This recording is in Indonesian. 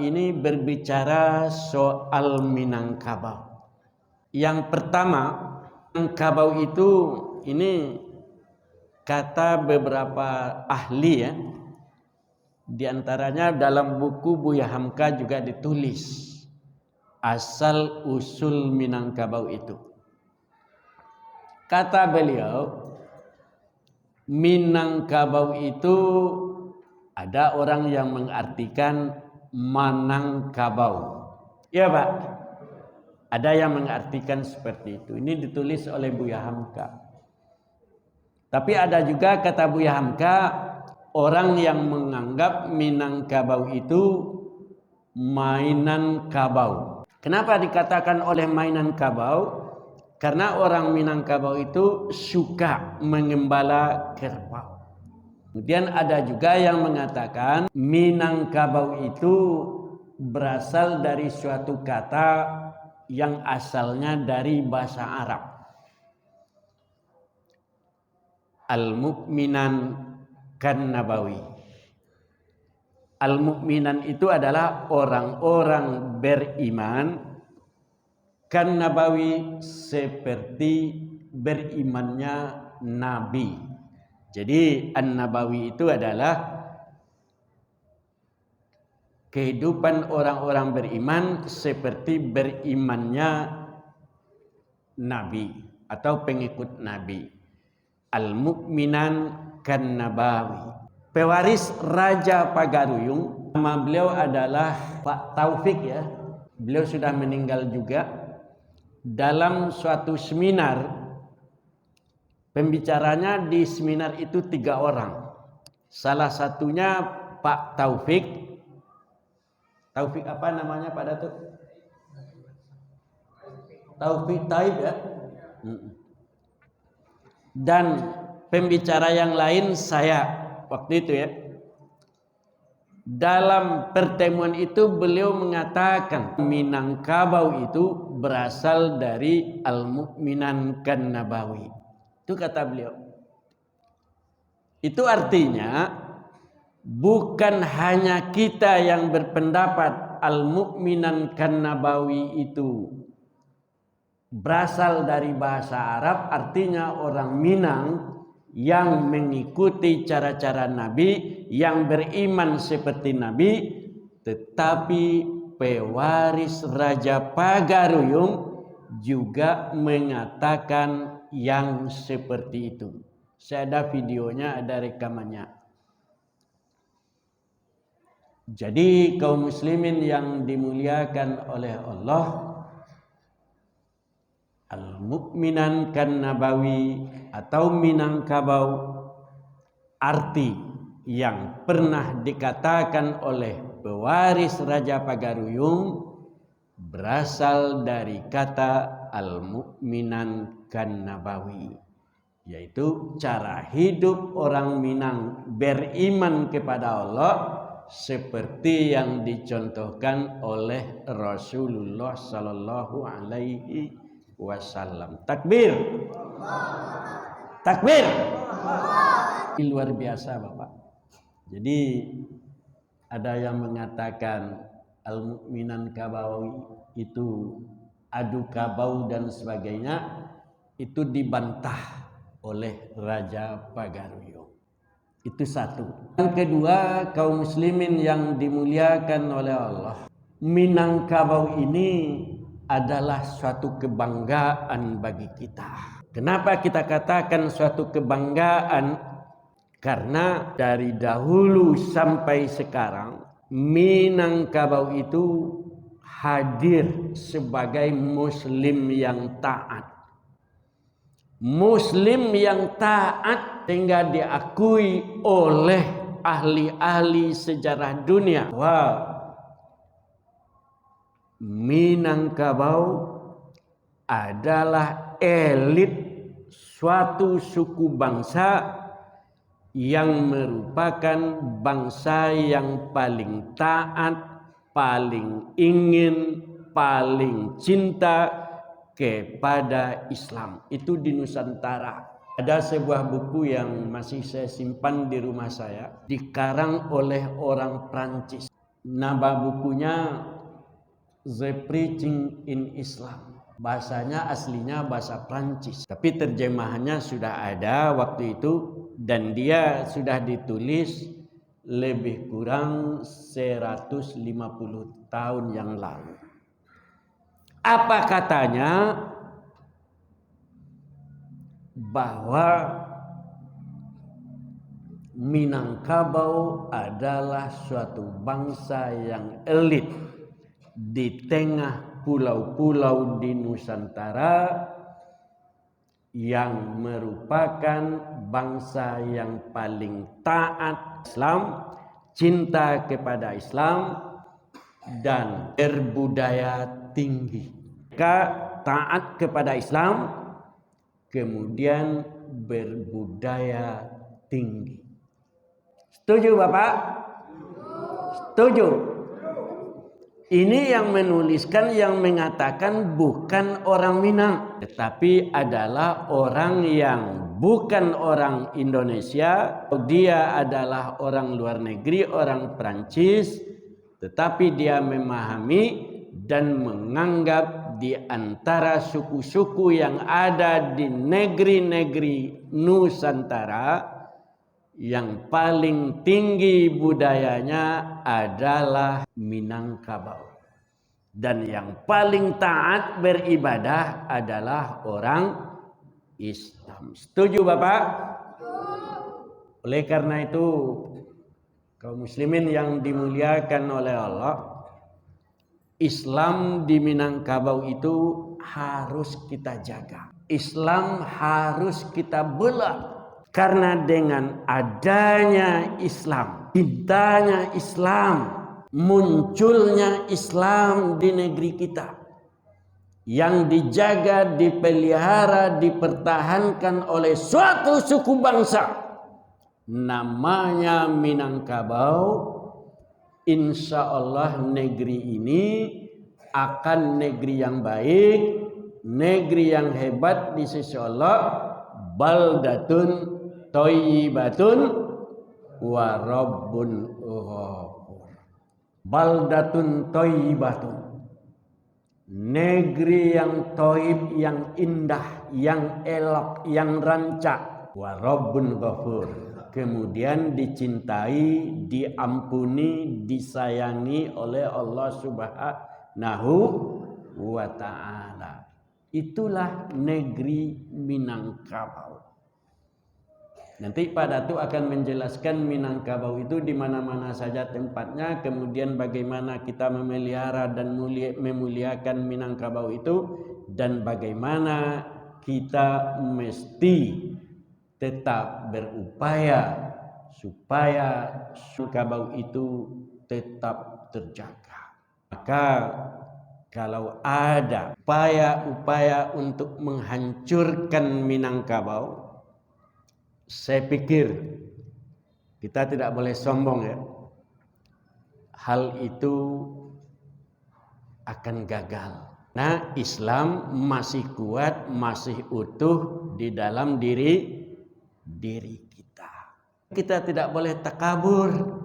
ini berbicara soal Minangkabau. Yang pertama, Minangkabau itu ini kata beberapa ahli ya. Di antaranya dalam buku Buya Hamka juga ditulis asal usul Minangkabau itu. Kata beliau, Minangkabau itu ada orang yang mengartikan Manangkabau. Ya Pak, ada yang mengartikan seperti itu. Ini ditulis oleh Buya Hamka. Tapi ada juga kata Buya Hamka, orang yang menganggap Minangkabau itu mainan kabau. Kenapa dikatakan oleh mainan kabau? Karena orang Minangkabau itu suka mengembala kerbau. Kemudian ada juga yang mengatakan Minangkabau itu berasal dari suatu kata yang asalnya dari bahasa Arab. Al-Mu'minan kan-Nabawi. Al-Mu'minan itu adalah orang-orang beriman kan-Nabawi seperti berimannya Nabi. Jadi An-Nabawi itu adalah kehidupan orang-orang beriman seperti berimannya Nabi atau pengikut Nabi. Al-Mu'minan kan-Nabawi. Pewaris Raja Pagaruyung, nama beliau adalah Pak Taufik ya. Beliau sudah meninggal juga. Dalam suatu seminar, pembicaranya di seminar itu 3 orang. Salah satunya Pak Taufik. Taufik apa namanya Pak Datuk? Taufik Taib ya. Dan pembicara yang lain saya waktu itu ya. Dalam pertemuan itu beliau mengatakan Minangkabau itu berasal dari Al-Mu'minan kan-Nabawi. Itu kata beliau. Itu artinya bukan hanya kita yang berpendapat Al-Mu'minan kan-Nabawi itu berasal dari bahasa Arab, artinya orang Minang yang mengikuti cara-cara Nabi, yang beriman seperti Nabi, tetapi pewaris Raja Pagaruyung juga mengatakan yang seperti itu. Saya ada videonya, ada rekamannya. Jadi kaum muslimin yang dimuliakan oleh Allah, Al-Mu'minan kan-Nabawi atau Minangkabau, arti yang pernah dikatakan oleh pewaris Raja Pagaruyung berasal dari kata Al-Mu'minan kan-Nabawi, yaitu cara hidup orang Minang beriman kepada Allah seperti yang dicontohkan oleh Rasulullah sallallahu alaihi wasallam. Takbir. Takbir. Ini luar biasa Bapak. Jadi ada yang mengatakan Al-Mu'minan Kabawi itu adu kabau dan sebagainya, itu dibantah oleh Raja Pagaruyung. Itu satu. Yang kedua, kaum muslimin yang dimuliakan oleh Allah, Minangkabau ini adalah suatu kebanggaan bagi kita. Kenapa kita katakan suatu kebanggaan? Karena dari dahulu sampai sekarang Minangkabau itu hadir sebagai muslim yang taat. Muslim yang taat sehingga diakui oleh ahli-ahli sejarah dunia. Wah, Minangkabau adalah elit suatu suku bangsa yang merupakan bangsa yang paling taat, paling ingin, paling cinta kepada Islam. Itu di Nusantara. Ada sebuah buku yang masih saya simpan di rumah saya, dikarang oleh orang Prancis. Nama bukunya The Preaching in Islam. Bahasanya aslinya bahasa Prancis, tapi terjemahannya sudah ada waktu itu dan dia sudah ditulis lebih kurang 150 tahun yang lalu. Apa katanya? Bahwa Minangkabau adalah suatu bangsa yang elit di tengah pulau-pulau di Nusantara, yang merupakan bangsa yang paling taat Islam, cinta kepada Islam, dan berbudaya tinggi. Mereka taat kepada Islam, kemudian berbudaya tinggi. Setuju Bapak? Setuju. Ini yang menuliskan, yang mengatakan bukan orang Minang, tetapi adalah orang yang bukan orang Indonesia. Dia adalah orang luar negeri, orang Prancis, tetapi dia memahami dan menganggap di antara suku-suku yang ada di negeri-negeri Nusantara, yang paling tinggi budayanya adalah Minangkabau. Dan yang paling taat beribadah adalah orang Islam. Setuju Bapak? Oleh karena itu, kaum muslimin yang dimuliakan oleh Allah, Islam di Minangkabau itu harus kita jaga. Islam harus kita bela. Karena dengan adanya Islam, cintanya Islam, munculnya Islam di negeri kita, yang dijaga, dipelihara, dipertahankan oleh suatu suku bangsa, namanya Minangkabau. Insya Allah negeri ini akan negeri yang baik, negeri yang hebat di sisi Allah. Baldatun thayyibatun wa rabbun ghafur. Baldatun thayyibatun, negeri yang thayyib, yang indah, yang elok, yang rancak. Wa rabbun ghafur, kemudian dicintai, diampuni, disayangi oleh Allah Subhanahu wa ta'ala. Itulah negeri Minangkabau. Nanti Pak Datuk akan menjelaskan Minangkabau itu di mana-mana saja tempatnya, kemudian bagaimana kita memelihara dan memuliakan Minangkabau itu, dan bagaimana kita mesti tetap berupaya supaya Minangkabau itu tetap terjaga. Maka kalau ada upaya-upaya untuk menghancurkan Minangkabau, saya pikir kita tidak boleh sombong ya. Hal itu akan gagal. Nah, Islam masih kuat, masih utuh di dalam diri kita. Kita tidak boleh takabur.